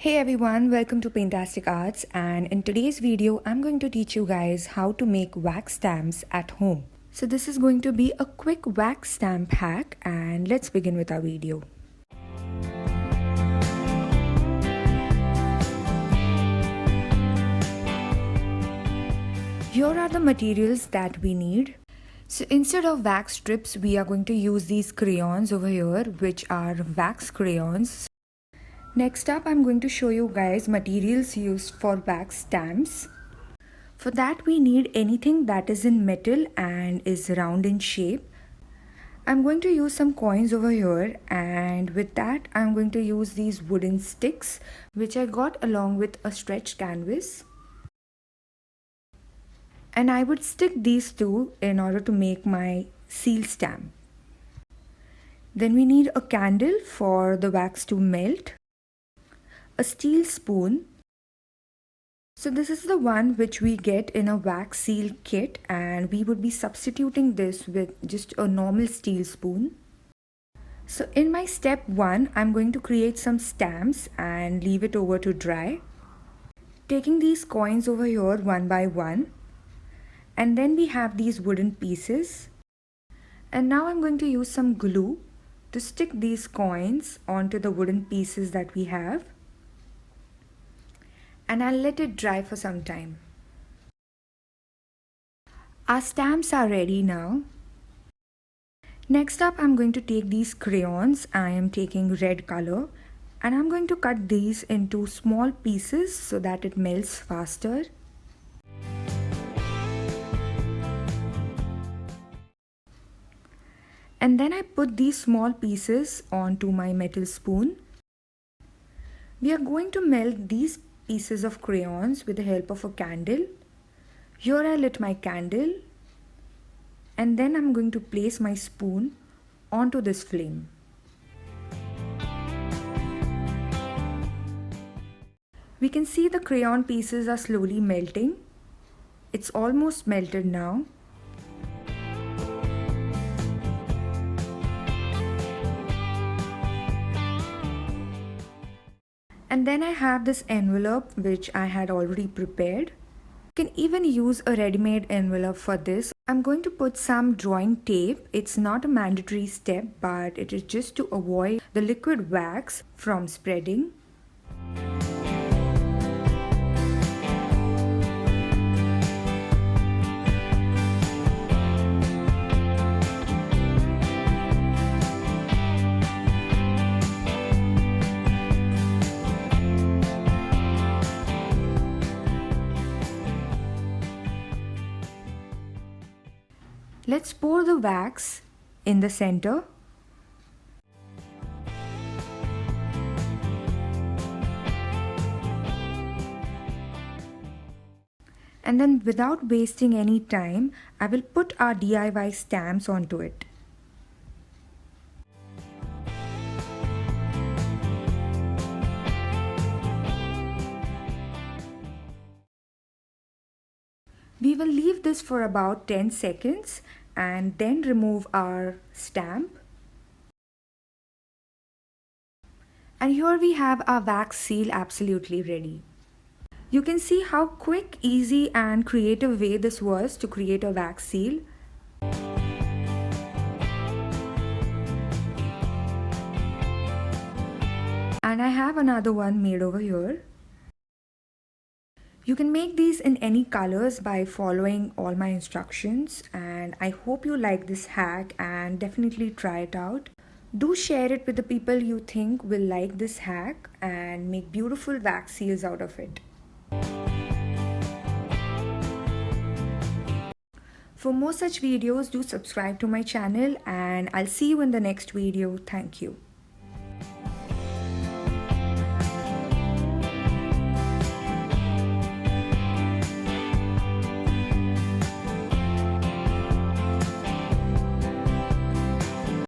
Hey everyone, welcome to Paintastic Arts, and in today's video I'm going to teach you guys how to make wax stamps at home. So this is going to be a quick wax stamp hack, and let's begin with our video. Here are the materials that we need. So instead of wax strips, we are going to use these crayons over here, which are wax crayons. Next up, I'm going to show you guys materials used for wax stamps. For that, we need anything that is in metal and is round in shape. I'm going to use some coins over here, and with that, I'm going to use these wooden sticks, which I got along with a stretched canvas. And I would stick these two in order to make my seal stamp. Then we need a candle for the wax to melt. A steel spoon. So this is the one which we get in a wax seal kit, and we would be substituting this with just a normal steel spoon. So in my step 1, I'm going to create some stamps and leave it over to dry. Taking these coins over here one by one. And then we have these wooden pieces. And now I'm going to use some glue to stick these coins onto the wooden pieces that we have. And I'll let it dry for some time. Our stamps are ready now. Next up, I'm going to take these crayons. I am taking red color, and I'm going to cut these into small pieces so that it melts faster. And then I put these small pieces onto my metal spoon. We are going to melt these pieces of crayons with the help of a candle. Here I lit my candle, and then I'm going to place my spoon onto this flame. We can see the crayon pieces are slowly melting. It's almost melted now. And then I have this envelope which I had already prepared. You can even use a ready-made envelope for this. I'm going to put some drawing tape. It's not a mandatory step, but it is just to avoid the liquid wax from spreading. Let's pour the wax in the center. And then without wasting any time, I will put our DIY stamps onto it. We will leave this for about 10 seconds and then remove our stamp. And here we have our wax seal absolutely ready. You can see how quick, easy and creative way this was to create a wax seal. And I have another one made over here. You can make these in any colors by following all my instructions, and I hope you like this hack and definitely try it out. Do share it with the people you think will like this hack and make beautiful wax seals out of it. For more such videos, do subscribe to my channel, and I'll see you in the next video. Thank you.